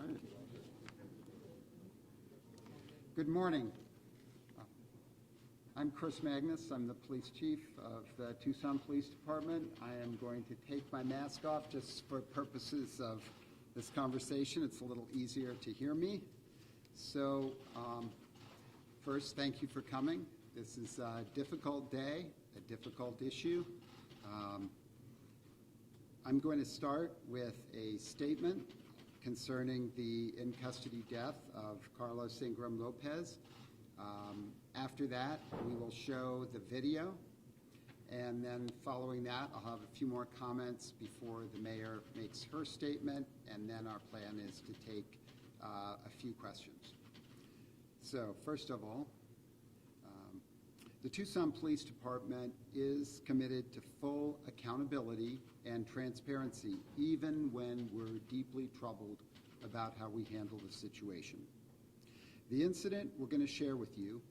right. Good morning. I'm Chris Magnus. I'm the police chief of the Tucson Police Department. I am going to take my mask off just for purposes of this conversation. It's a little easier to hear me. So first, thank you for coming. This is a difficult day, a difficult issue. I'm going to start with a statement concerning the in-custody death of Carlos Ingram-Lopez. After that, we will show the video, and then following that, I'll have a few more comments before the mayor makes her statement, and then our plan is to take a few questions. So first of all, the Tucson Police Department is committed to full accountability and transparency, even when we're deeply troubled about how we handle the situation. The incident we're going to share with you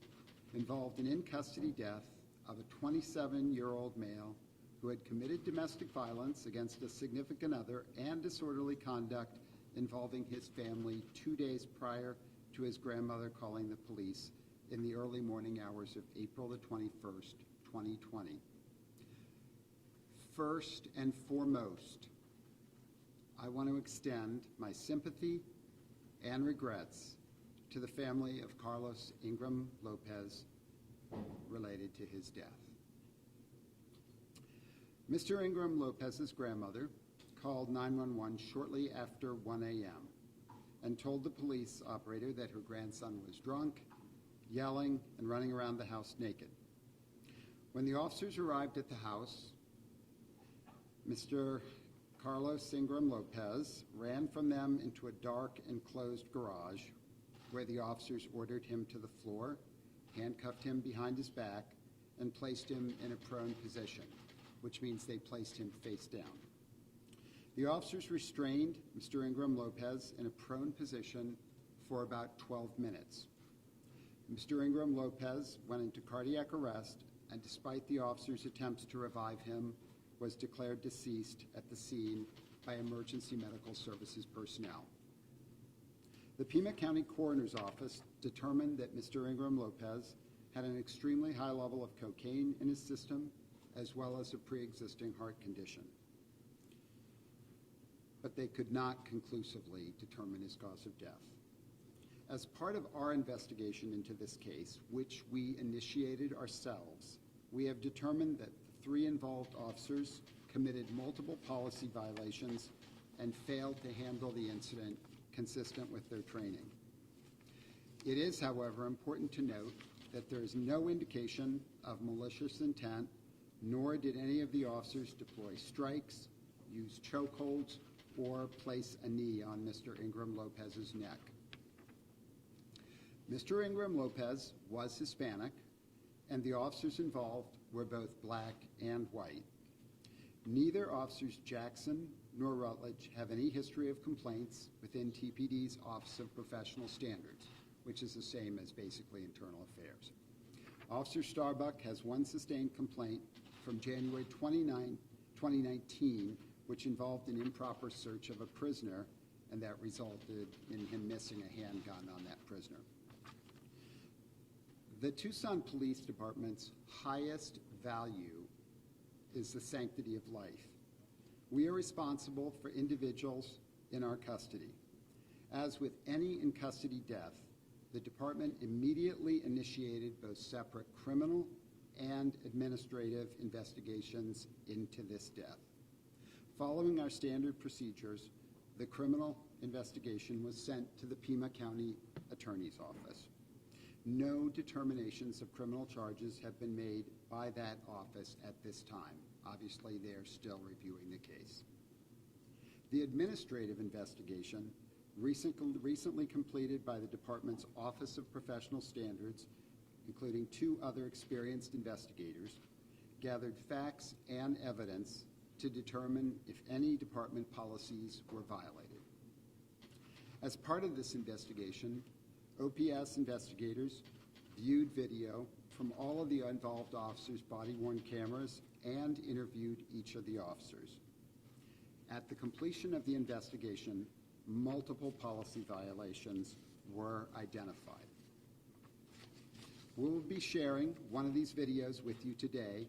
involved an in-custody death of a 27-year-old male who had committed domestic violence against a significant other and disorderly conduct involving his family 2 days prior to his grandmother calling the police in the early morning hours of April the 21st, 2020. First and foremost, I want to extend my sympathy and regrets to the family of Carlos Ingram-Lopez related to his death. Mr. Ingram-Lopez's grandmother called 911 shortly after 1 a.m. and told the police operator that her grandson was drunk, yelling, and running around the house naked. When the officers arrived at the house, Mr. Carlos Ingram-Lopez ran from them into a dark enclosed garage where the officers ordered him to the floor, handcuffed him behind his back, and placed him in a prone position, which means they placed him face down. The officers restrained Mr. Ingram-Lopez in a prone position for about 12 minutes. Mr. Ingram-Lopez went into cardiac arrest, and despite the officers' attempts to revive him, was declared deceased at the scene by emergency medical services personnel. The Pima County Coroner's Office determined that Mr. Ingram-Lopez had an extremely high level of cocaine in his system, as well as a pre-existing heart condition. But they could not conclusively determine his cause of death. As part of our investigation into this case, which we initiated ourselves, we have determined that the 3 involved officers committed multiple policy violations and failed to handle the incident consistent with their training. It is, however, important to note that there is no indication of malicious intent, nor did any of the officers deploy strikes, use chokeholds, or place a knee on Mr. Ingram-Lopez's neck. Mr. Ingram-Lopez was Hispanic, and the officers involved were both black and white. Neither Officers Jackson nor Rutledge have any history of complaints within TPD's Office of Professional Standards, which is the same as basically internal affairs. Officer Starbuck has one sustained complaint from January 29, 2019, which involved an improper search of a prisoner, and that resulted in him missing a handgun on that prisoner. The Tucson Police Department's highest value is the sanctity of life. We are responsible for individuals in our custody. As with any in-custody death, the department immediately initiated both separate criminal and administrative investigations into this death. Following our standard procedures, the criminal investigation was sent to the Pima County Attorney's Office. No determinations of criminal charges have been made by that office at this time. Obviously, they are still reviewing the case. The administrative investigation, recently completed by the department's Office of Professional Standards, including 2 other experienced investigators, gathered facts and evidence to determine if any department policies were violated. As part of this investigation, OPS investigators viewed video from all of the involved officers' body-worn cameras and interviewed each of the officers. At the completion of the investigation, multiple policy violations were identified. We will be sharing one of these videos with you today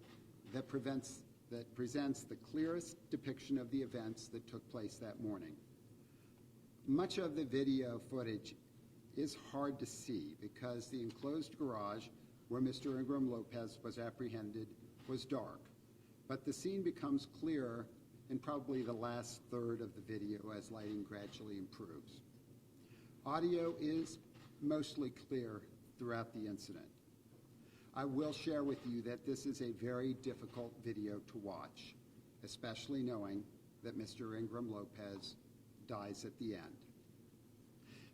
that presents the clearest depiction of the events that took place that morning. Much of the video footage is hard to see because the enclosed garage where Mr. Ingram-Lopez was apprehended was dark, but the scene becomes clearer in probably the last third of the video as lighting gradually improves. Audio is mostly clear throughout the incident. I will share with you that this is a very difficult video to watch, especially knowing that Mr. Ingram-Lopez dies at the end.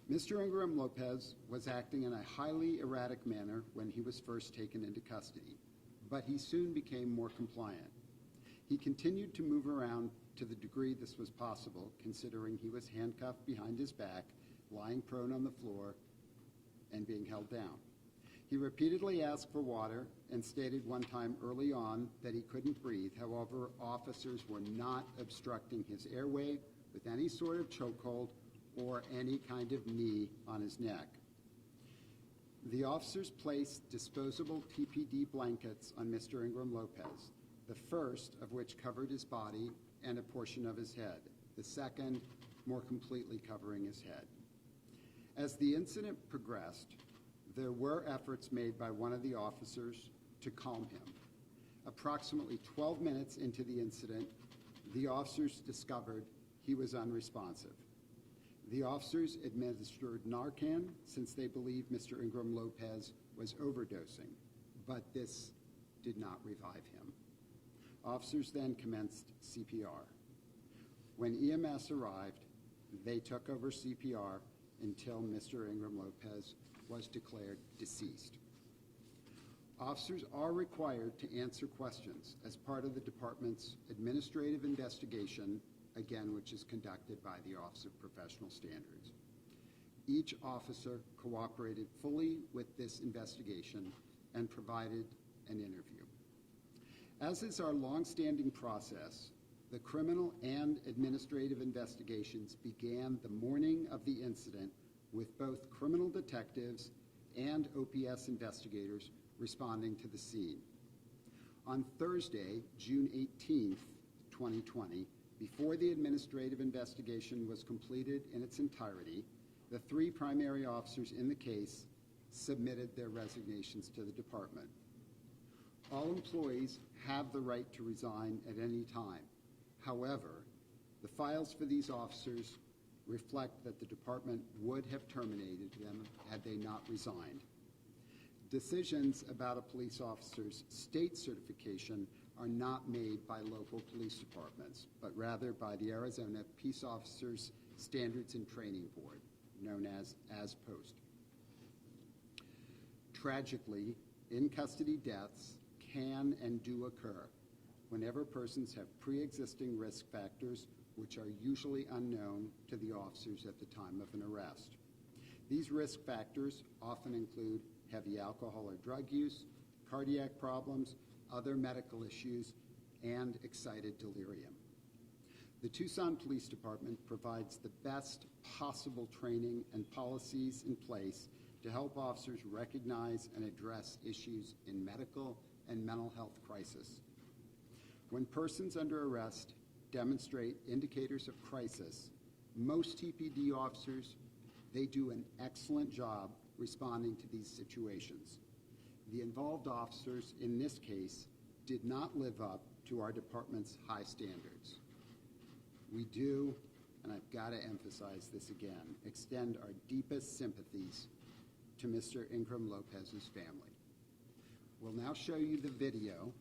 Mr. Ingram-Lopez was acting in a highly erratic manner when he was first taken into custody, but he soon became more compliant. He continued to move around to the degree this was possible, considering he was handcuffed behind his back, lying prone on the floor, and being held down. He repeatedly asked for water and stated one time early on that he couldn't breathe. However, officers were not obstructing his airway with any sort of chokehold or any kind of knee on his neck. The officers placed disposable TPD blankets on Mr. Ingram-Lopez, the first of which covered his body and a portion of his head, the second more completely covering his head. As the incident progressed, there were efforts made by one of the officers to calm him. Approximately 12 minutes into the incident, the officers discovered he was unresponsive. The officers administered Narcan since they believed Mr. Ingram-Lopez was overdosing, but this did not revive him. Officers then commenced CPR. When EMS arrived, they took over CPR until Mr. Ingram-Lopez was declared deceased. Officers are required to answer questions as part of the department's administrative investigation, again, which is conducted by the Office of Professional Standards. Each officer cooperated fully with this investigation and provided an interview. As is our longstanding process, the criminal and administrative investigations began the morning of the incident with both criminal detectives and OPS investigators responding to the scene. On Thursday, June 18th, 2020, before the administrative investigation was completed in its entirety, the three primary officers in the case submitted their resignations to the department. All employees have the right to resign at any time. However, the files for these officers reflect that the department would have terminated them had they not resigned. Decisions about a police officer's state certification are not made by local police departments, but rather by the Arizona Peace Officers Standards and Training Board, known as ASPOST. Tragically, in-custody deaths can and do occur whenever persons have pre-existing risk factors which are usually unknown to the officers at the time of an arrest. These risk factors often include heavy alcohol or drug use, cardiac problems, other medical issues, and excited delirium. The Tucson Police Department provides the best possible training and policies in place to help officers recognize and address issues in medical and mental health crisis. When persons under arrest demonstrate indicators of crisis, most TPD officers, they do an excellent job responding to these situations. The involved officers in this case did not live up to our department's high standards. We do, and I've got to emphasize this again, extend our deepest sympathies to Mr. Ingram-Lopez's family. We'll now show you the video,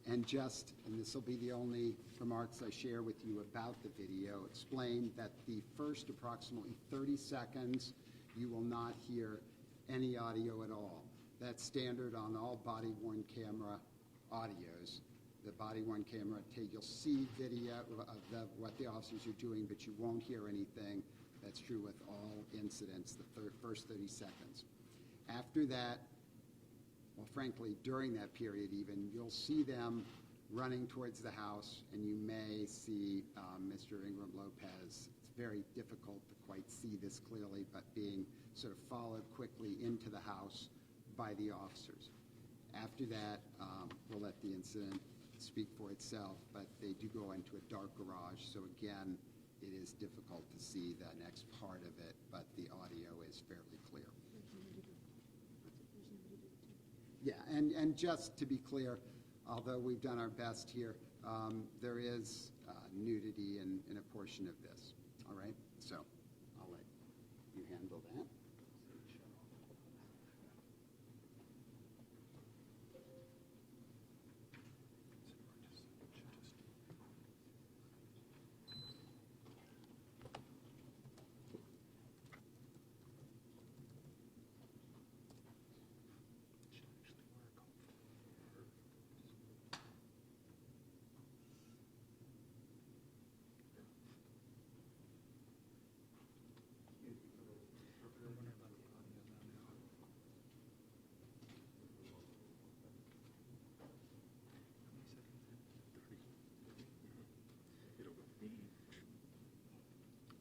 and this will be the only remarks I share with you about the video, explain that the first approximately 30 seconds, you will not hear any audio at all. That's standard on all body-worn camera audios. The body-worn camera, you'll see video of what the officers are doing, but you won't hear anything. That's true with all incidents, the first 30 seconds. After that, well, frankly, during that period even, you'll see them running towards the house, and you may see Mr. Ingram-Lopez. It's very difficult to quite see this clearly, but being sort of followed quickly into the house by the officers. After that, we'll let the incident speak for itself, but they do go into a dark garage, so again, it is difficult to see the next part of it, but the audio is fairly clear. Yeah, and just to be clear, although we've done our best here, there is nudity in a portion of this. All right, so I'll let you handle that.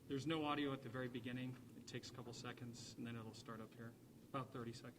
There's no audio at the very beginning. It takes a couple seconds, and then it'll start up here, about 30 seconds.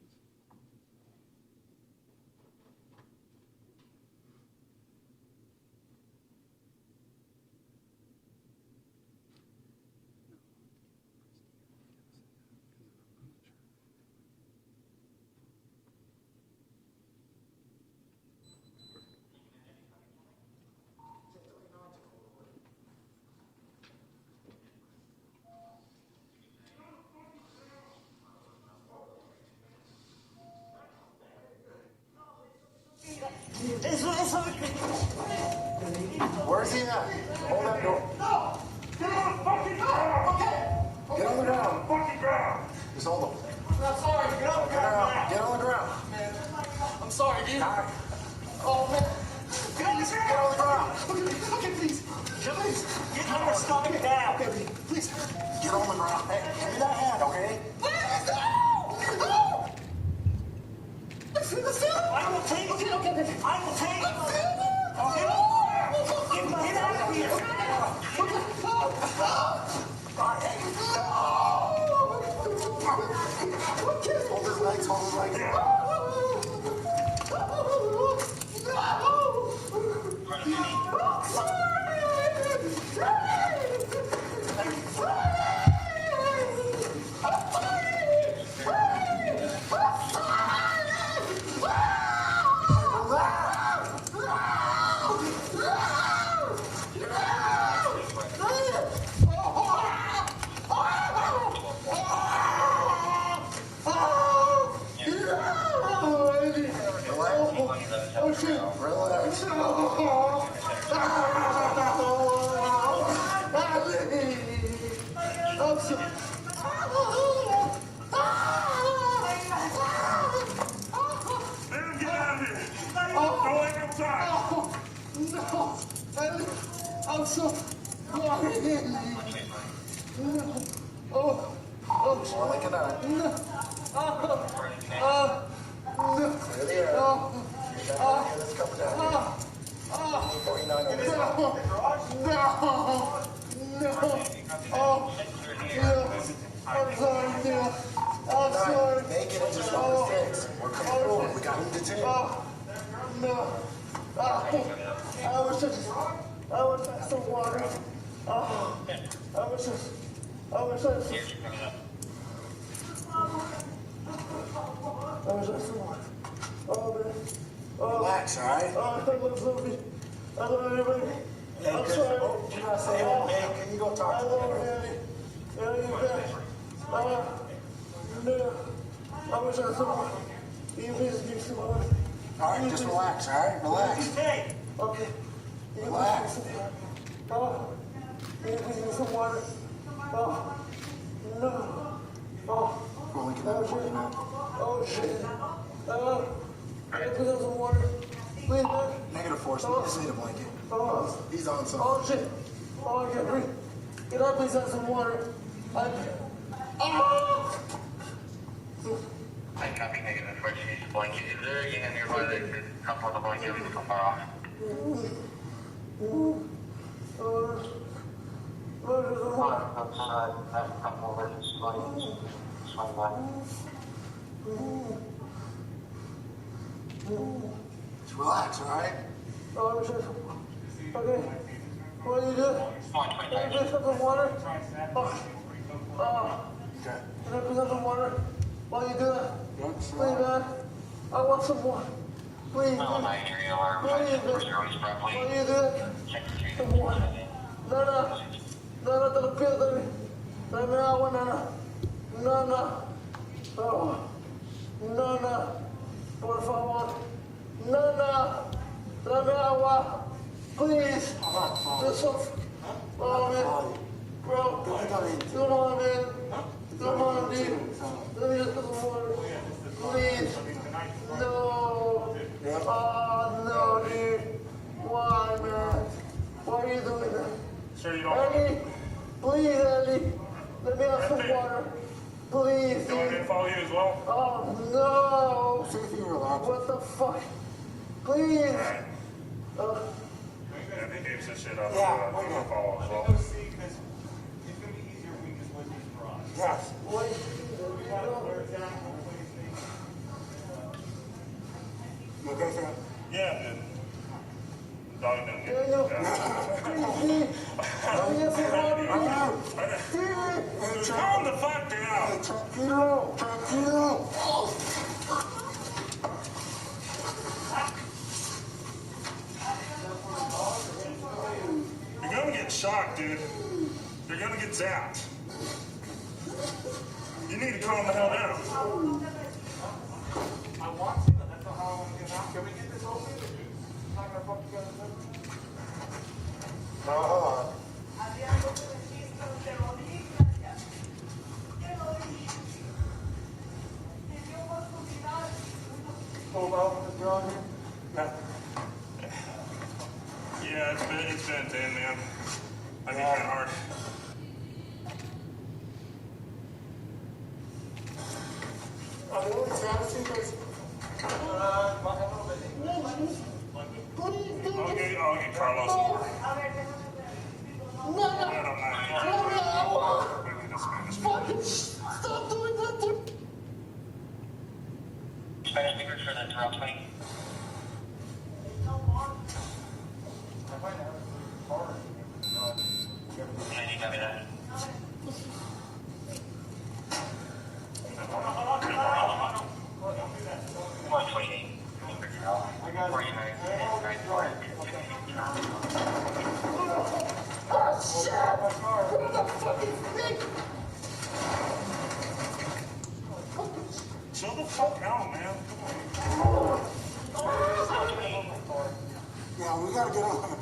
Where's he at? Hold that door. No! Get on the fucking ground! Okay! Get on the ground. Fucking ground! Just hold him. I'm sorry, get on the ground, man. Get on the ground. Man, I'm sorry, dude. Alright. Oh, man. Get on the ground! Get on the ground. Okay, please. Please. Get on your stomach down. Okay, please. Get on the ground. Hey, give me that hand, okay? Please, no! No! Let's do it. I will take it. Okay. I will take it. Okay? Get out of here. Hold his legs, hold his legs. Relax, all right? I love everybody. Hey, I'm sorry. Oh, you're not saying, hey, can you go talk I to love him? Andy. Andy, you guys. No. I wish I had someone. You please give someone. All right, just relax, all right? Relax. Hey. Okay. You Relax. please give some water. You please give some water. No. Well, we can have it for you, man. Oh, shit. Can I please have some water? Please, man. Negative force. We just need a blanket. He's on something. Oh, shit. Oh, I can't breathe. Can I please have some water? I copy negative. Unfortunately, it's a blanket. Is there a unit nearby that could help on the blanket? We can come far off. Just relax, all right? Okay. What do you do? Can I drink some water? Okay. Can I bring up some water while you do that? Please, man. I want some water. Please, man. What do you do? What do you do? Some water. No, no. No, no, te lo pido, dame. Dame agua, nana. No, no. Oh. No, no. Por favor. No, no. Dame agua. Please. There's some. Oh, man. Bro. Come on, man. Come on, dude. Let me just get some water. Please. No. Oh, no, dude. Why, man? Why are you doing that? Sir, you don't Eddie, please, Eddie. Let me have some water. Please, want me to dude. follow you as well? Oh, no. See if you relax. What the fuck? Please. Alright. Yeah, they gave this shit up. Yeah, I'm wait a gonna minute. follow as well. It's gonna be easier if we just win these garage. Yes. Wait. You okay, sir? Yeah, dude. Dog didn't get Daniel, yeah. please. Let me have some water. Calm the fuck down. Tranquilo. You're gonna get shocked, dude. You're gonna get zapped. You need to calm the hell down. I want to, but that's not how I want to get out. Can we get this open? I'm not gonna fuck you guys up. No, hold on. Hold on, Mr. John. Yeah, it's been in, man. I think kind of hard. Are they only fantasy? I'll get Carlos. No, I don't mind. fucking stop doing that to me. Spanish speakers for the drop 20. Yeah, you got me that. 128. Oh, shit! What the fucking thing? Chill the fuck out, man. Yeah, we gotta get on.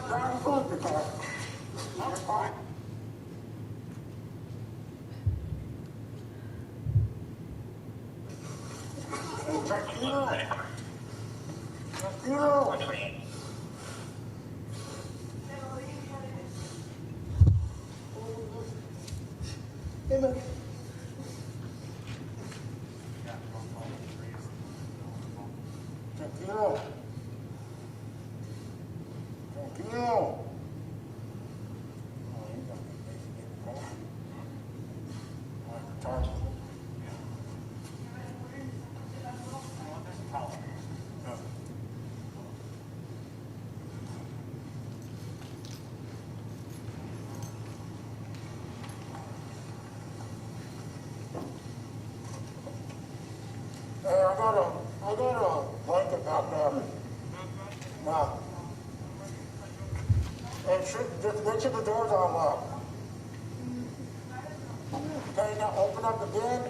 Drive the fuck the car. That's fine. Tranquilo. Tranquilo. 128. Hey, man. Tranquilo. Tranquilo. Hey, I got a blanket back there. Now, and just make sure the doors are locked. Okay, now open up the bin.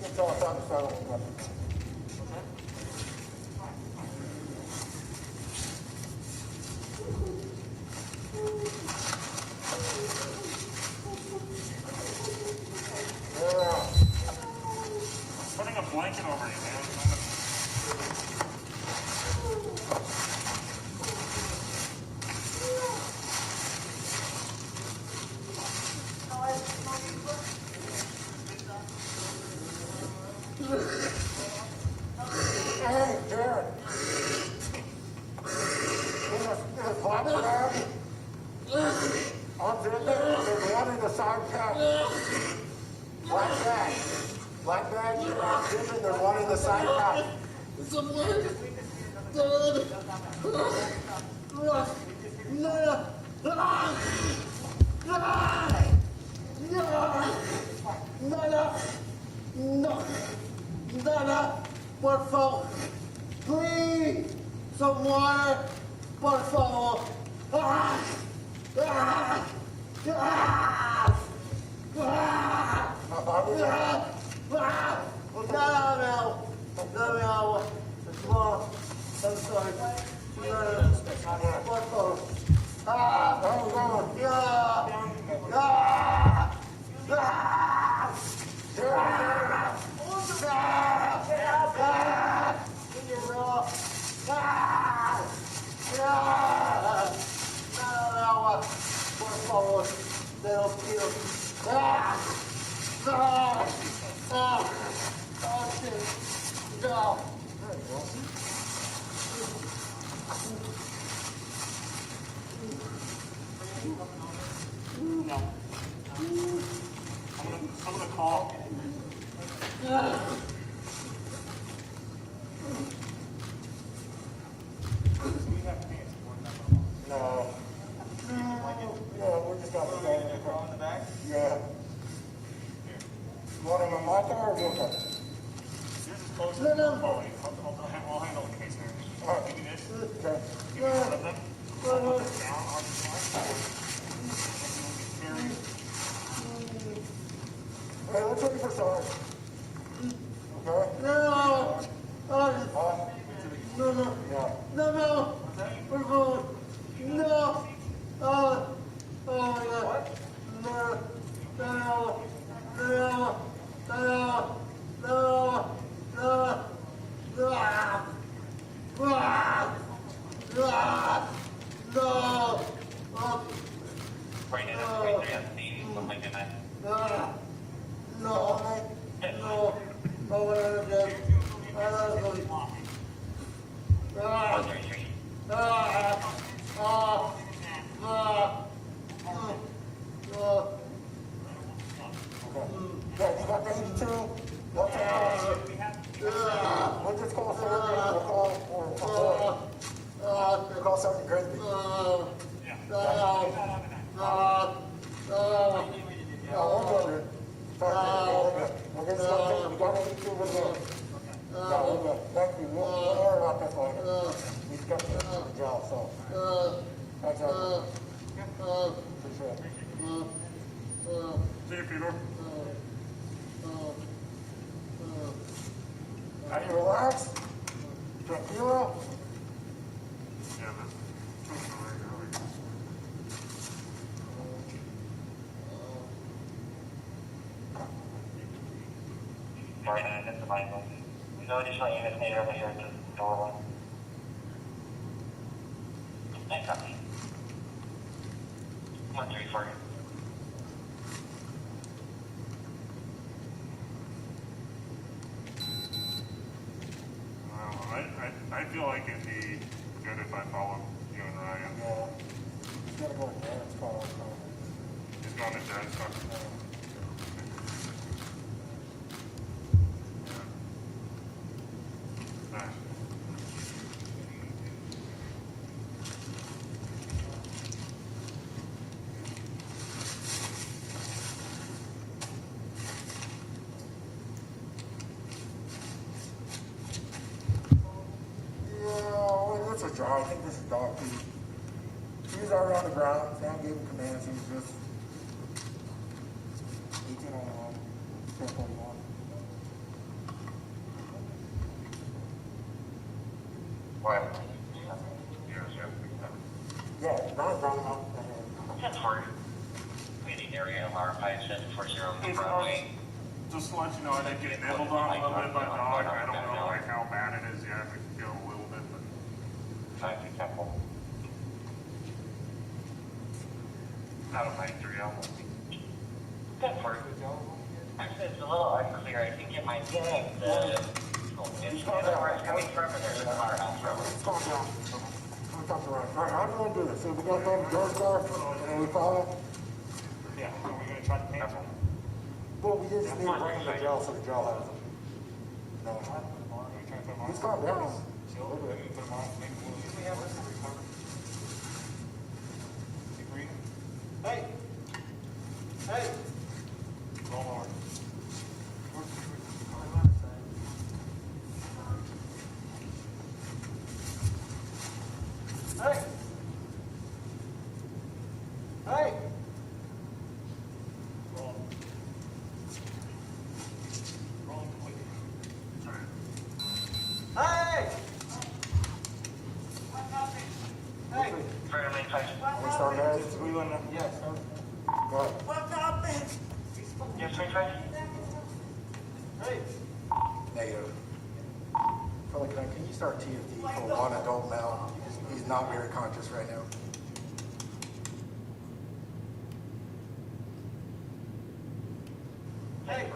Get all that to settle. Putting a blanket over you, man. Hey, Jared. In the black bag, on there's one in the side pack. Black bag. Black bag, on Jim, there's one in the side pack. Por favor, please, some water, por favor. No. Mom, I'm sorry. Por favor. Por favor, te lo pido. No. I'm gonna call. No. Yeah, we're just gonna go in the back? Yeah. You want him in my car or your car? Yours is closer. No. I'll handle the case there. All right. Give me this. Okay. Give me one of them. I'll put this down on the side. Hey, let's wait for Sarge. Okay? No. Huh? No. Yeah. No. Por favor. No. Oh my God. No. Right in at 23 on Steve, something like that. No. Oh, what did I do? One, three, three. Yeah, you got the 82? What's that? We'll just call Sergeant. We'll call Sergeant Grisby. No, we're good. We're good. We got 82 with you. No, we're good. Thank you. We'll worry about this later. We've got to get to the job, so. Thanks, Sergeant. Appreciate it. See you, Peter. Are you relaxed? Tranquilo? Yeah, that's Tucson right early. Sorry, that's the line one. No additional units needed over here at the door one. Thanks, copy. 134. I feel like it'd be good if I followed you and Ryan. Yeah. He's gotta go to Darren's car. He's going to Dad's car. Nice. This is dry. I think this is dog food. He was already on the ground. Sam gave him commands. He was just 1801, 1041. What? Yeah, not brown out. 10-4. Meeting area, alarm 5740 Broadway. Just to let you know, I did get nibbled on a little bit by a dog. I don't know like how bad it is yet. I can feel a little bit, but 5 out of 93 almost. 10-4. it's a little unclear. I think it might be the it's where it's coming from, and there's a car out from. Calm down. I'm talking around. All right, how do you want to do this? So we got them George car, and then we follow. Yeah, are we gonna try to paint them? Well, we just need to bring them to jail so the jail has them. No. He's calm down. Chill, put them on, maybe we have this recover. Keep reading. Hey! Hey! Roll more. Hey! Hey! Roll. Roll quick. Hey! Hey! Fairly touch. We start guys? We win them. Yes, sir. Go ahead. What's up, man? Yes, we touch. Hey! Negative. Fella, can you start TFD for one adult male? He's not very conscious right now. Hey.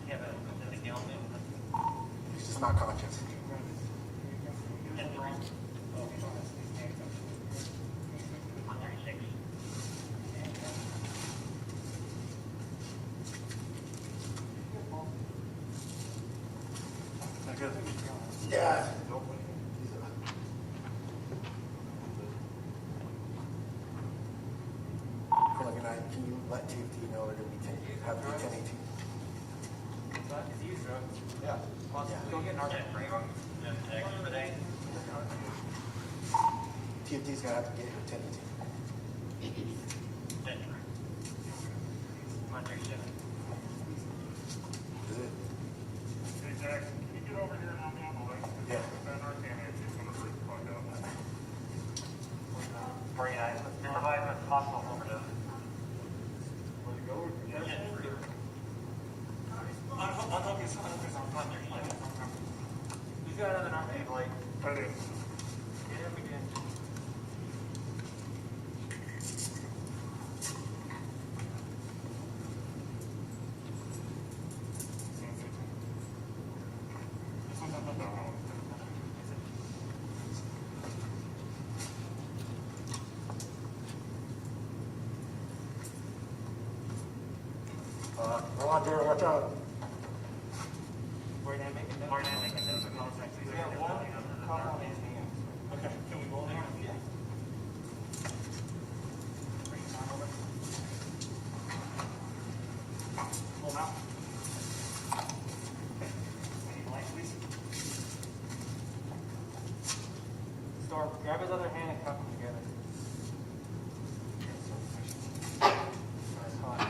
You have a specific ailment? He's just not conscious. Yes, sir. 136. Yeah. Fella, can you let TFD know that have the 1018? It's you, bro. Yeah. Go get an arc. Yes, bring them. Just expedite. TFD's gonna have to get your 1018. Yes, sir. 137. Is it? Hey, Jackson, can you get over here and help me on the leg? Yeah. That Narcan is just gonna freak the fuck out. 49. Provide with possible overdose. Where'd it go? Yes, sir. Unhook his arm. He's got another arm, Blake. That is. Get him again. Hold on, Jared, watch out. We're not making that. We're not making those contacts. We have one cup on his hands. Okay, can we go in there? Yeah. Pull them out. Start, grab his other hand and cup them together. Nice hot.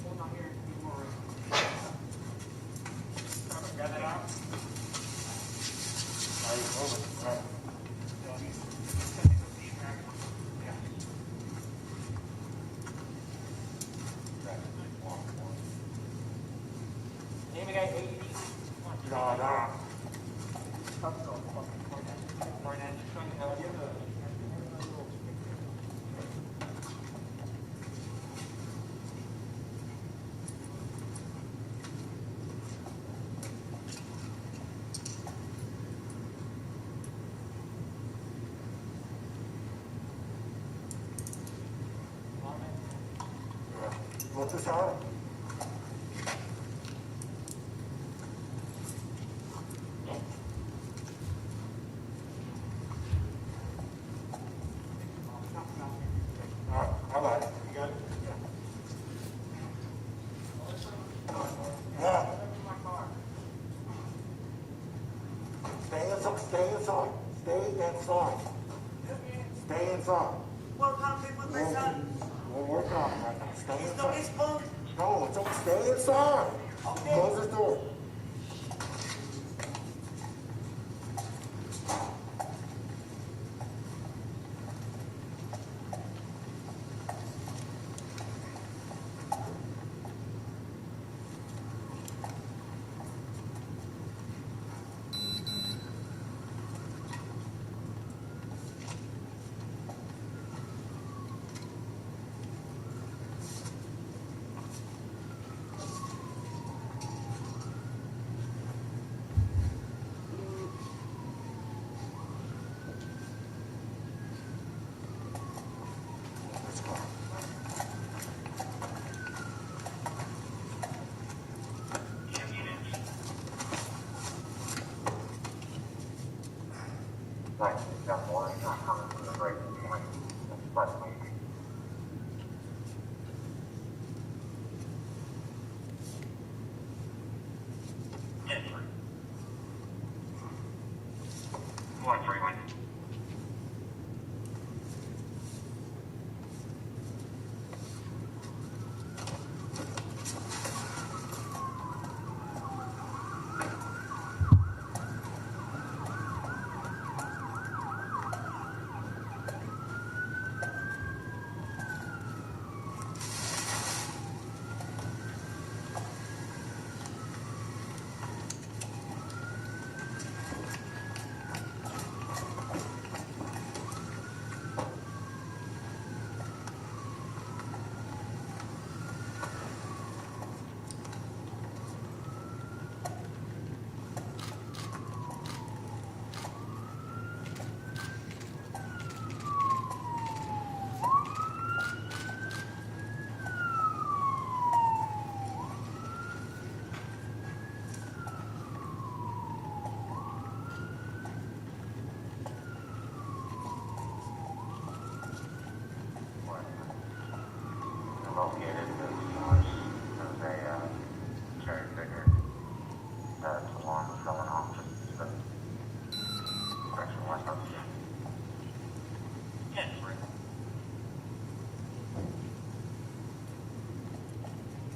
Hold on here, need more room. Grab that arm. Now he's moving. All right. Name a guy AED. No, no. Cups go. Martin, just showing you how to do it. Look this out. All right, how about it? You got it? Yeah. Stay inside, stay inside, stay inside. Stay inside. What happened with my son? We're working on it right now. Stay He's not inside. responding. No, it's okay. Stay inside. Okay. Close the door.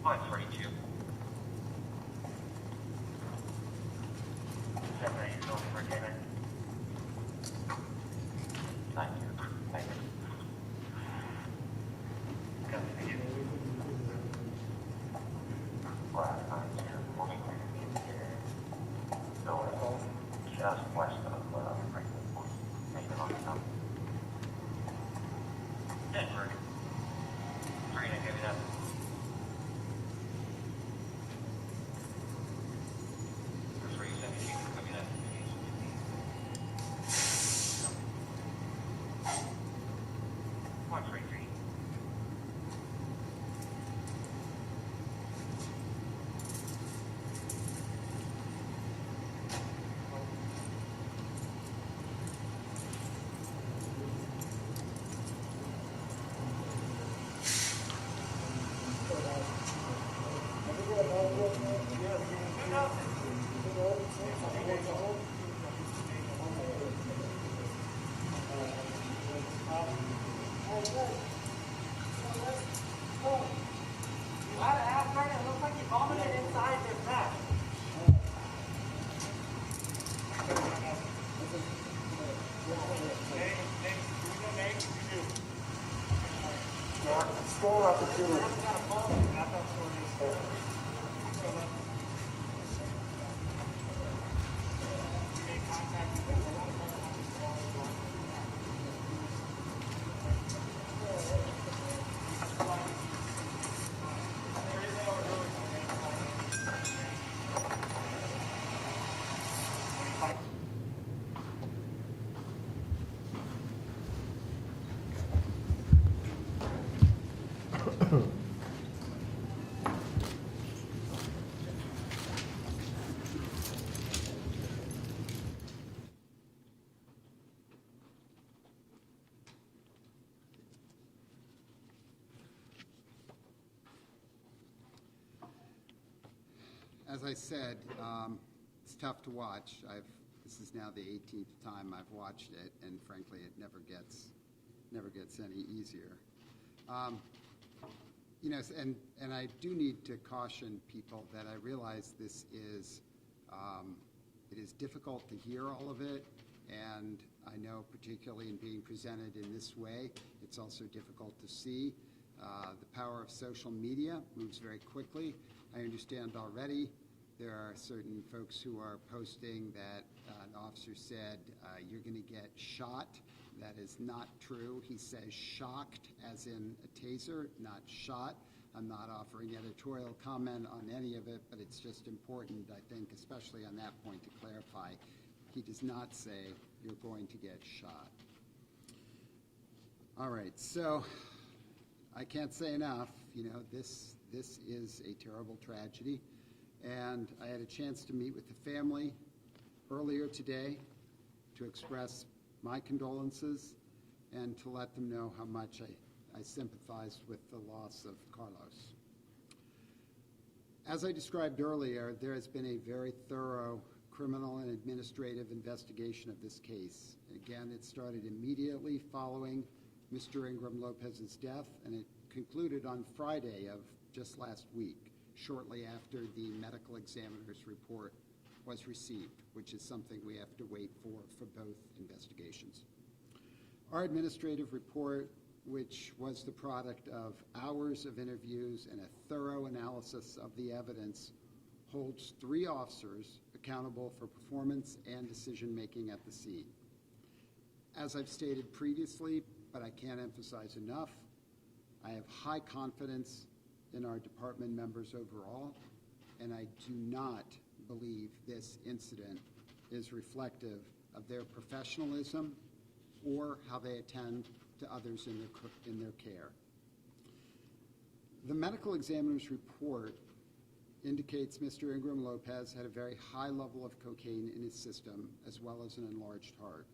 142. 7 8 going for dinner. 9 2. Thank you. Come to you. Well, 9 2. Moving here. Going just west of Franklin Point. Maybe on the top. Denver. 3 to give it up. Storm opportunity. As I said, it's tough to watch. This is now the 18th time I've watched it, and frankly, it never gets any easier. You know, and I do need to caution people that I realize this is it is difficult to hear all of it, and I know particularly in being presented in this way, it's also difficult to see. The power of social media moves very quickly. I understand already there are certain folks who are posting that an officer said, you're going to get shot. That is not true. He says shocked, as in a taser, not shot. I'm not offering editorial comment on any of it, but it's just important, I think, especially on that point, to clarify. He does not say you're going to get shot. All right, so I can't say enough. You know, this is a terrible tragedy, and I had a chance to meet with the family earlier today to express my condolences and to let them know how much I sympathized with the loss of Carlos. As I described earlier, there has been a very thorough criminal and administrative investigation of this case. Again, it started immediately following Mr. Ingram-Lopez's death, and it concluded on Friday of just last week, shortly after the medical examiner's report was received, which is something we have to wait for both investigations. Our administrative report, which was the product of hours of interviews and a thorough analysis of the evidence, holds 3 officers accountable for performance and decision-making at the scene. As I've stated previously, but I can't emphasize enough, I have high confidence in our department members overall, and I do not believe this incident is reflective of their professionalism or how they attend to others in their care. The medical examiner's report indicates Mr. Ingram-Lopez had a very high level of cocaine in his system, as well as an enlarged heart.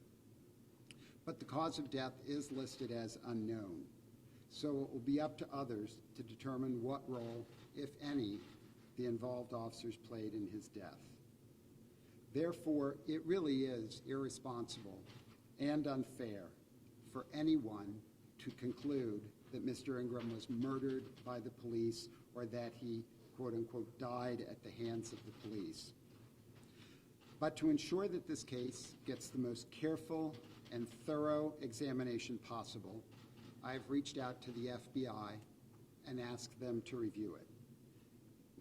But the cause of death is listed as unknown, so it will be up to others to determine what role, if any, the involved officers played in his death. Therefore, it really is irresponsible and unfair for anyone to conclude that Mr. Ingram was murdered by the police or that he, quote unquote, died at the hands of the police. But to ensure that this case gets the most careful and thorough examination possible, I have reached out to the FBI and asked them to review it.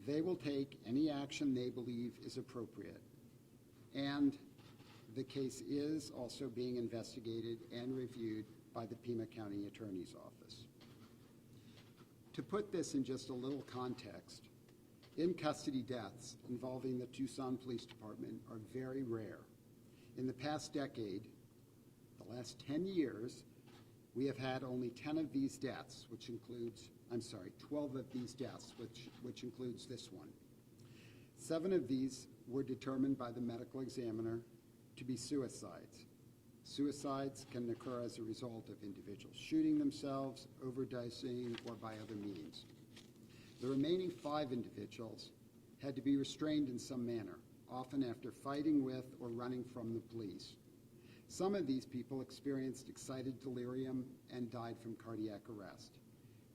They will take any action they believe is appropriate, and the case is also being investigated and reviewed by the Pima County Attorney's Office. To put this in just a little context, in-custody deaths involving the Tucson Police Department are very rare. In the past decade, the last 10 years, we have had only 10 of these deaths, 12 of these deaths, which includes this one. 7 of these were determined by the medical examiner to be suicides. Suicides can occur as a result of individuals shooting themselves, overdosing, or by other means. The remaining 5 individuals had to be restrained in some manner, often after fighting with or running from the police. Some of these people experienced excited delirium and died from cardiac arrest.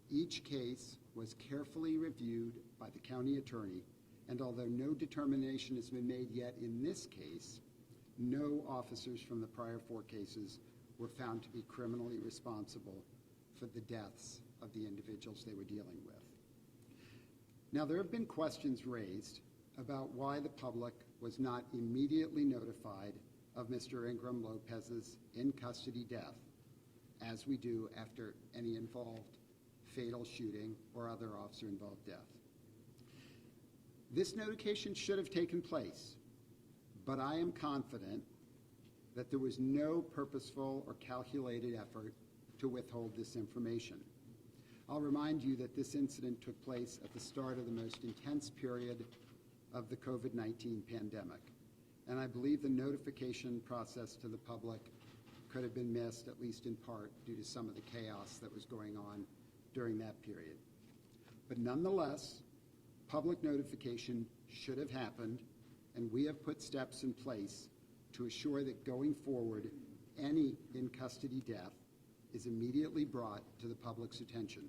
Each case was carefully reviewed by the county attorney, and although no determination has been made yet in this case, no officers from the prior 4 cases were found to be criminally responsible for the deaths of the individuals they were dealing with. Now, there have been questions raised about why the public was not immediately notified of Mr. Ingram-Lopez's in-custody death, as we do after any involved fatal shooting or other officer-involved death. This notification should have taken place, but I am confident that there was no purposeful or calculated effort to withhold this information. I'll remind you that this incident took place at the start of the most intense period of the COVID-19 pandemic, and I believe the notification process to the public could have been missed, at least in part, due to some of the chaos that was going on during that period. But nonetheless, public notification should have happened, and we have put steps in place to assure that going forward, any in-custody death is immediately brought to the public's attention.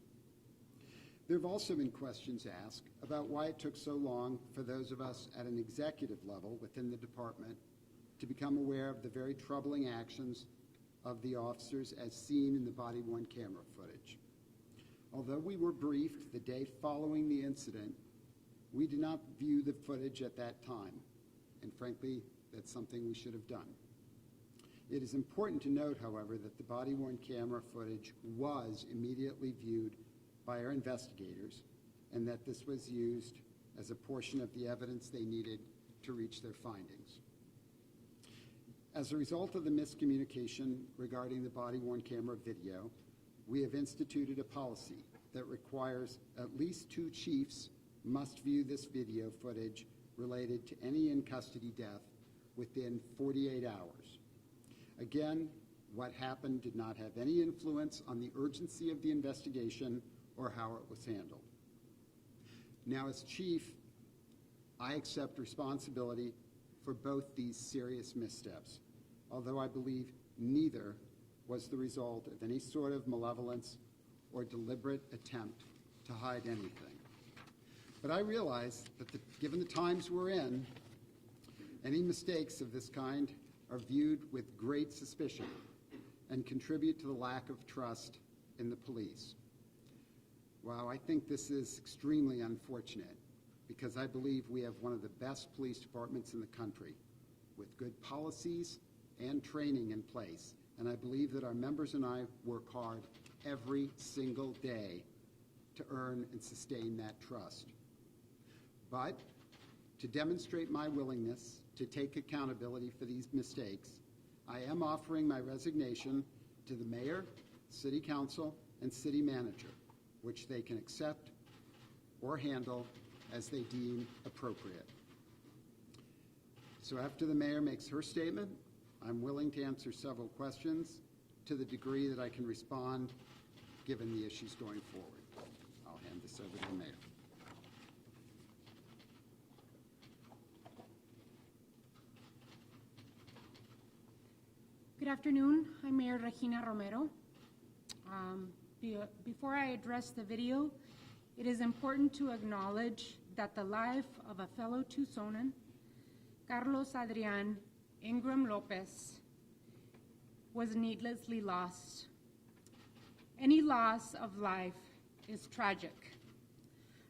There have also been questions asked about why it took so long for those of us at an executive level within the department to become aware of the very troubling actions of the officers as seen in the body-worn camera footage. Although we were briefed the day following the incident, we did not view the footage at that time, and frankly, that's something we should have done. It is important to note, however, that the body-worn camera footage was immediately viewed by our investigators, and that this was used as a portion of the evidence they needed to reach their findings. As a result of the miscommunication regarding the body-worn camera video, we have instituted a policy that requires at least 2 chiefs must view this video footage related to any in-custody death within 48 hours. Again, what happened did not have any influence on the urgency of the investigation or how it was handled. Now, as chief, I accept responsibility for both these serious missteps, although I believe neither was the result of any sort of malevolence or deliberate attempt to hide anything. But I realize that given the times we're in, any mistakes of this kind are viewed with great suspicion and contribute to the lack of trust in the police. Wow, I think this is extremely unfortunate because I believe we have one of the best police departments in the country with good policies and training in place. And I believe that our members and I work hard every single day to earn and sustain that trust. But to demonstrate my willingness to take accountability for these mistakes, I am offering my resignation to the mayor, city council, and city manager, which they can accept or handle as they deem appropriate. So after the mayor makes her statement, I'm willing to answer several questions to the degree that I can respond given the issues going forward. I'll hand this over to the mayor. Good afternoon. I'm Mayor Regina Romero. Before I address the video it is important to acknowledge that the life of a fellow Tucsonan, Carlos Adrian Ingram-Lopez, was needlessly lost. Any loss of life is tragic.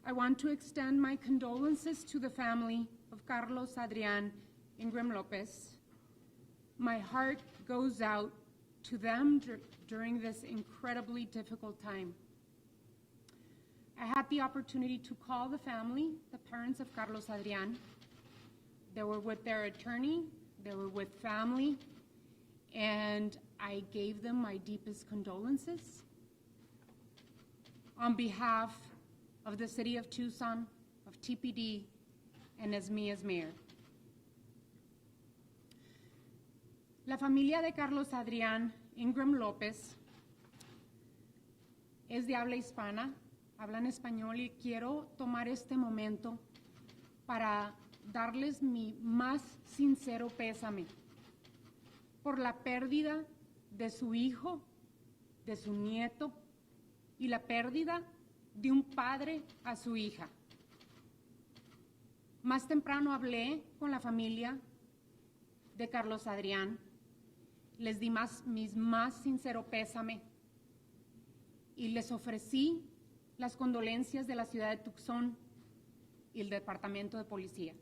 I want to extend my condolences to the family of Carlos Adrian Ingram-Lopez. My heart goes out to them during this incredibly difficult time. I had the opportunity to call the family, the parents of Carlos Adrian. They were with their attorney, they were with family, and I gave them my deepest condolences. On behalf of the City of Tucson, of TPD, and as me as mayor. La familia de Carlos Adrian Ingram-Lopez es de habla hispana, hablan español, y quiero tomar este momento para darles mi más sincero pésame por la pérdida de su hijo, de su nieto y la pérdida de un padre a su hija. Más temprano hablé con la familia de Carlos Adrián, les di mis más sincero pésame y les ofrecí las condolencias de la ciudad de Tucson y el departamento de policía.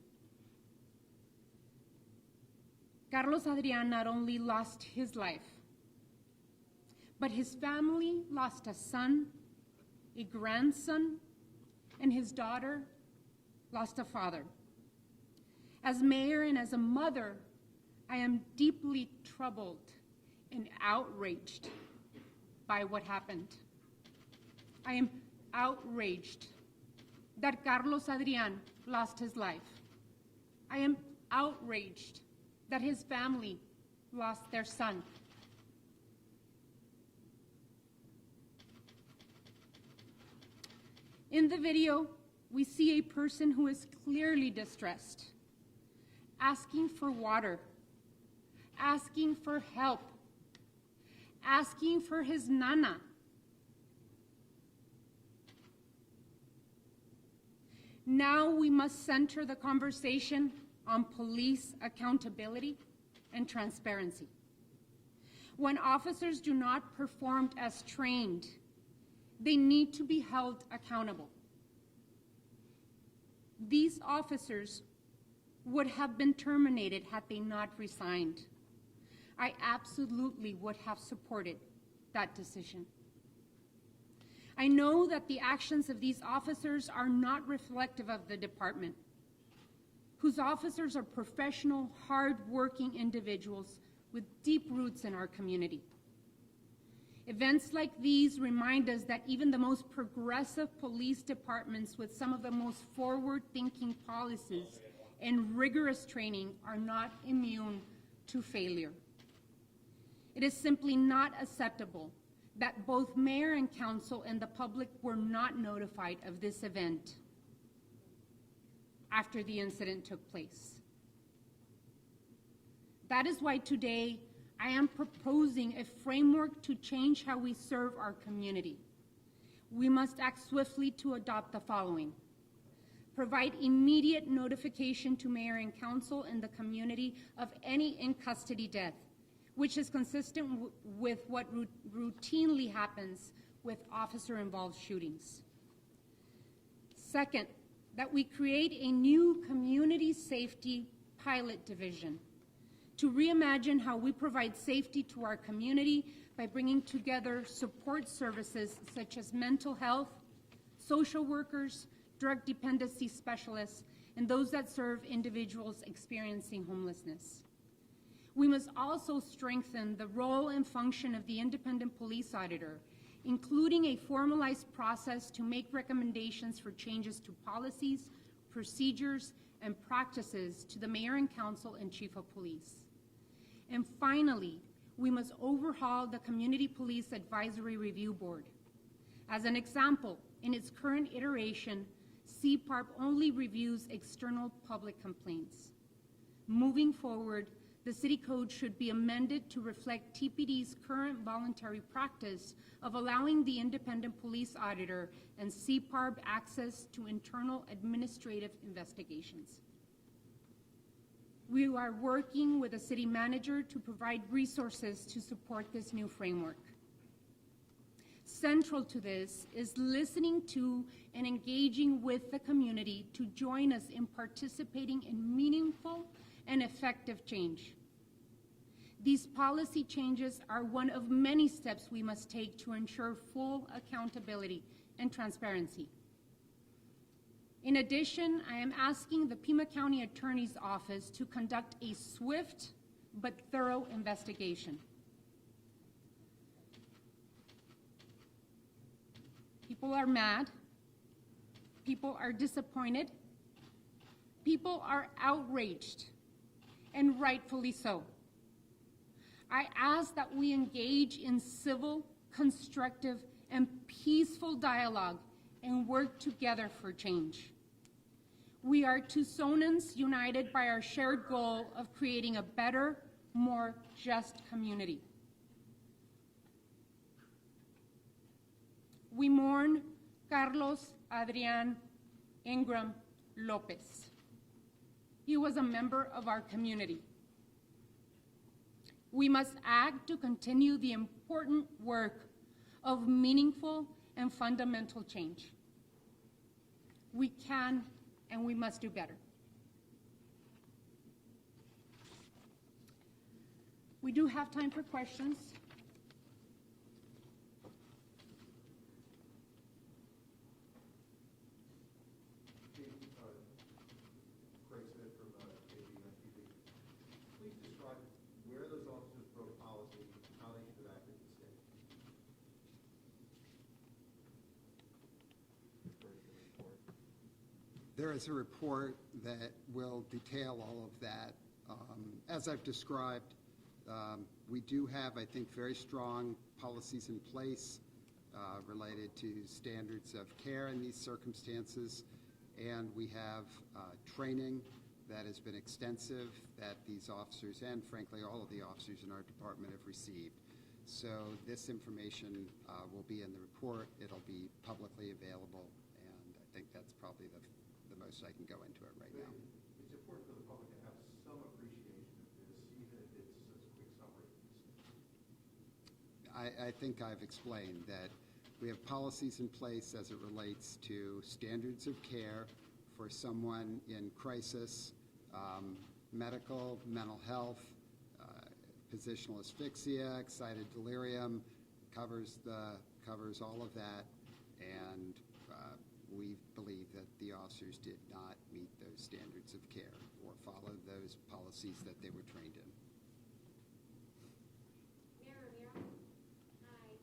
Carlos Adrian not only lost his life, but his family lost a son, a grandson, and his daughter lost a father. As mayor and as a mother, I am deeply troubled and outraged by what happened. I am outraged that Carlos Adrian lost his life. I am outraged that his family lost their son. In the video, we see a person who is clearly distressed, asking for water, asking for help, asking for his nana. Now we must center the conversation on police accountability and transparency. When officers do not perform as trained, they need to be held accountable. These officers would have been terminated had they not resigned. I absolutely would have supported that decision. I know that the actions of these officers are not reflective of the department, whose officers are professional, hard-working individuals with deep roots in our community. Events like these remind us that even the most progressive police departments with some of the most forward-thinking policies and rigorous training are not immune to failure. It is simply not acceptable that both mayor and council and the public were not notified of this event after the incident took place. That is why today I am proposing a framework to change how we serve our community. We must act swiftly to adopt the following. Provide immediate notification to mayor and council and the community of any in-custody death, which is consistent with what routinely happens with officer-involved shootings. Second, that we create a new community safety pilot division to reimagine how we provide safety to our community by bringing together support services such as mental health, social workers, drug dependency specialists, and those that serve individuals experiencing homelessness. We must also strengthen the role and function of the independent police auditor, including a formalized process to make recommendations for changes to policies, procedures, and practices to the mayor and council and chief of police. And finally, we must overhaul the Community Police Advisory Review Board. As an example, in its current iteration, CPARP only reviews external public complaints. Moving forward, the city code should be amended to reflect TPD's current voluntary practice of allowing the independent police auditor and CPARB access to internal administrative investigations. We are working with the city manager to provide resources to support this new framework. Central to this is listening to and engaging with the community to join us in participating in meaningful and effective change. These policy changes are one of many steps we must take to ensure full accountability and transparency. In addition, I am asking the Pima County Attorney's Office to conduct a swift but thorough investigation. People are mad. People are disappointed. People are outraged, and rightfully so. I ask that we engage in civil, constructive, and peaceful dialogue and work together for change. We are Tucsonans united by our shared goal of creating a better, more just community. We mourn Carlos Adrian Ingram-Lopez. He was a member of our community. We must act to continue the important work of meaningful and fundamental change. We can and we must do better. We do have time for questions. Please describe where those officers broke policy, how they interacted with the state. There is a report that will detail all of that. As I've described, we do have, I think, very strong policies in place related to standards of care in these circumstances, and we have training that has been extensive that these officers and, frankly, all of the officers in our department have received. So this information will be in the report. It'll be publicly available, and I think that's probably the most I can go into it right now. It's important for the public to have some appreciation of this, even if it's just a quick summary. I think I've explained that we have policies in place as it relates to standards of care for someone in crisis, medical, mental health, positional asphyxia, excited delirium, covers all of that, and we believe that the officers did not meet those standards of care or follow those policies that they were trained in. Hi.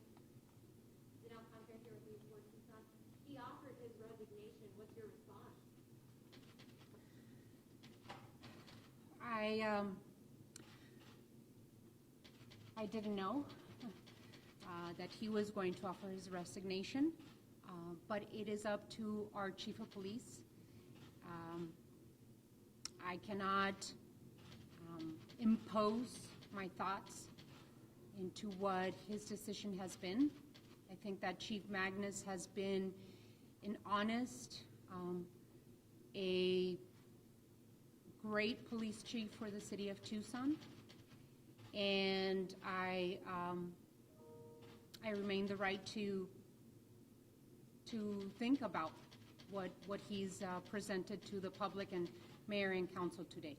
Janelle Contract here with News 4 Tucson. He offered his resignation. What's your response? I didn't know that he was going to offer his resignation, but it is up to our chief of police. I cannot impose my thoughts into what his decision has been. I think that Chief Magnus has been an honest, a great police chief for the city of Tucson, and I remain the right to think about what he's presented to the public and mayor and council today.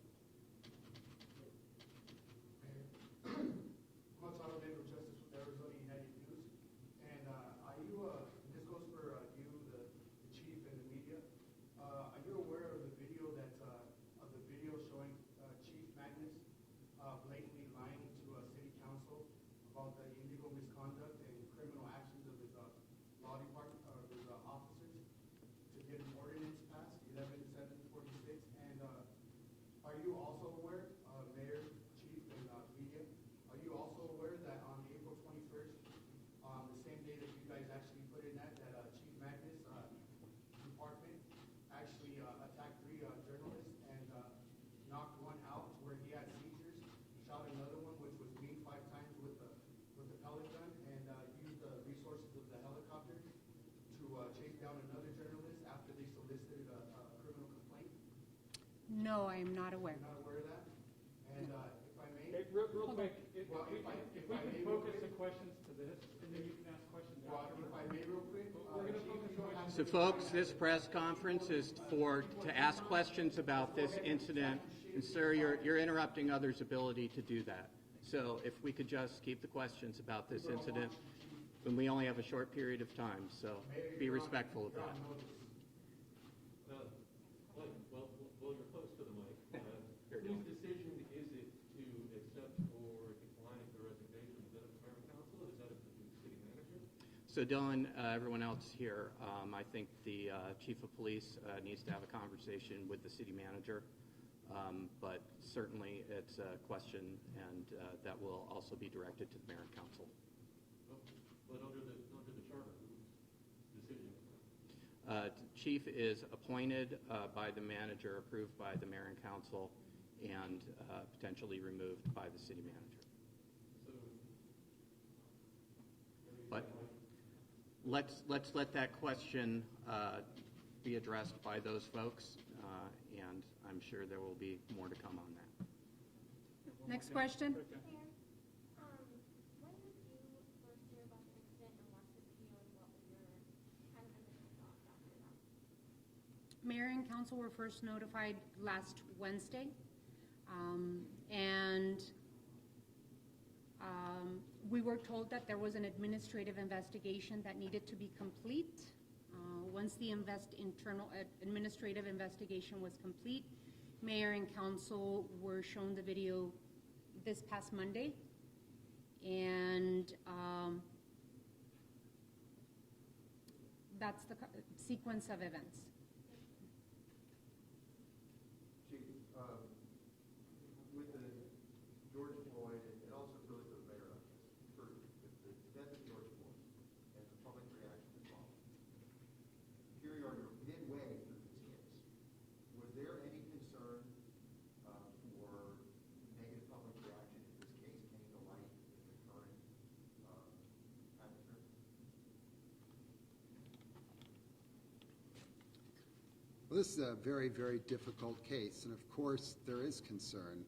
Blatantly lying to city council about the illegal misconduct and criminal actions of his law department, his officers, to get an ordinance passed, 11746. And are you also aware, Mayor, Chief, and media, are you also aware that on April 21st, the same day that you guys actually put in that Chief Magnus department actually attacked 3 journalists and knocked one out where he had seizures? He No, I am not aware. You're not aware of that? And if I may, Real quick, if Well, we if I- can if I may real focus quick. the questions to this, and then you can ask questions well, afterward. if I may real quick, We're going to focus you don't have So folks, this press conference is to ask questions about this incident, and sir, you're interrupting others' ability to do that. So if we could just keep the questions about this incident, and we only have a short period of time, so be respectful of that. Well, you're close to the mic. Whose decision is it to accept or decline the resignation? Is that of the mayor and council, or is that of the city manager? So Dylan, everyone else here, I think the chief of police needs to have a conversation with the city manager. But certainly it's a question, and that will also be directed to the mayor and council. But under the charter, whose decision is that? Chief is appointed by the manager, approved by the mayor and council, and potentially removed by the city manager. But let's let that question be addressed by those folks, and I'm sure there will be more to come on that. Next question. Mayor, when did you first hear about the incident and watch the video, and what was your kind of initial thoughts after that? Mayor and council were first notified last Wednesday, and we were told that there was an administrative investigation that needed to be complete. Once the internal administrative investigation was complete, mayor and council were shown the video this past Monday, and that's the sequence of events. Chief, with the George Floyd, it also goes to the mayor on this. For the death of George Floyd and the public reaction to it, here you are, you're midway through this case. Was there any concern for negative public reaction if this case came to light in the current atmosphere? Well, this is a very, very difficult case, and of course, there is concern.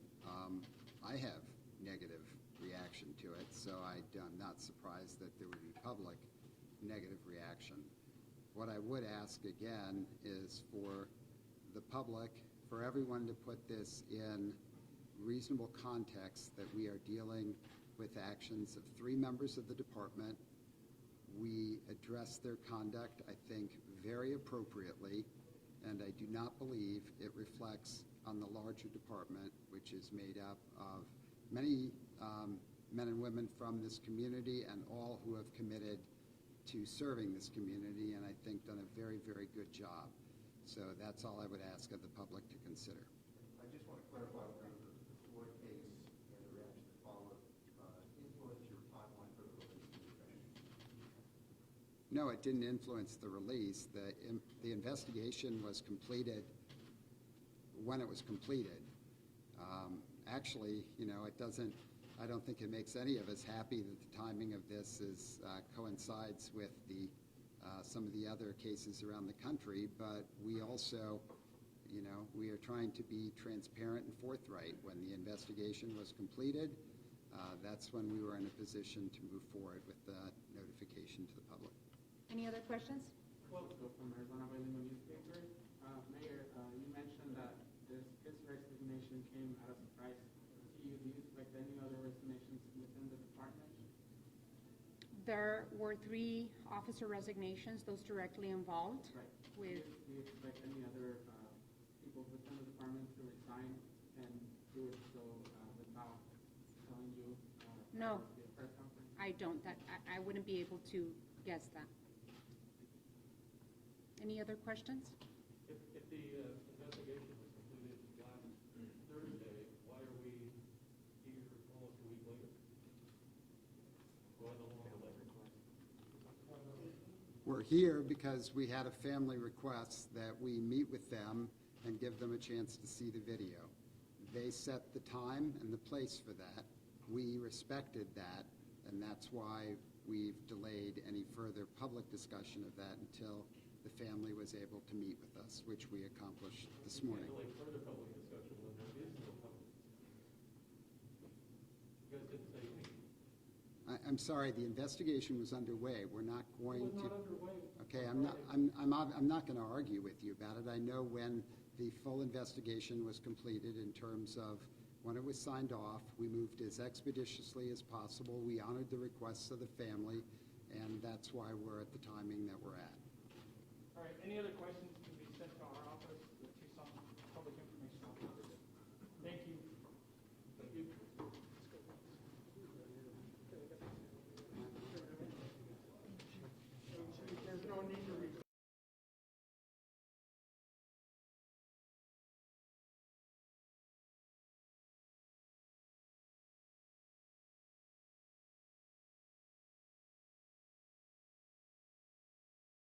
I have negative reaction to it, so I'm not surprised that there would be public negative reaction. What I would ask again is for the public, for everyone to put this in reasonable context, that we are dealing with actions of 3 members of the department. We address their conduct, I think, very appropriately, and I do not believe it reflects on the larger department, which is made up of many men and women from this community and all who have committed to serving this community, and I think done a very, very good job. So that's all I would ask of the public to consider. I just want to clarify whether the Floyd case and the reaction that followed influenced your timeline for the release of the investigation. No, it didn't influence the release. The investigation was completed when it was completed. Actually, it doesn't. I don't think it makes any of us happy that the timing of this coincides with some of the other cases around the country. But we also, we are trying to be transparent and forthright. When the investigation was completed, that's when we were in a position to move forward with the notification to the public. Any other questions? Well, go from Arizona Valley newspaper. Mayor, you mentioned that his resignation came at a surprise to you. Do you expect any other resignations within the department? There were 3 officer resignations, those directly involved. Right. With Do you expect any other people within the department to resign and do it so without telling you? No. At the press conference? I don't. I wouldn't be able to guess that. Any other questions? If the investigation was completed last Thursday, why are we here almost a week later? Why the long delay? We're here because we had a family request that we meet with them and give them a chance to see the video. They set the time and the place for that. We respected that, and that's why we've delayed any further public discussion of that until the family was able to meet with us, which we accomplished this morning. Further public discussion when there is no public discussion. You guys didn't say anything. I'm sorry, the investigation was underway. We're not going It was to. not underway. Okay, I'm not going to argue with you about it. I know when the full investigation was completed in terms of when it was signed off, we moved as expeditiously as possible. We honored the requests of the family, and that's why we're at the timing that we're at. All right, any other questions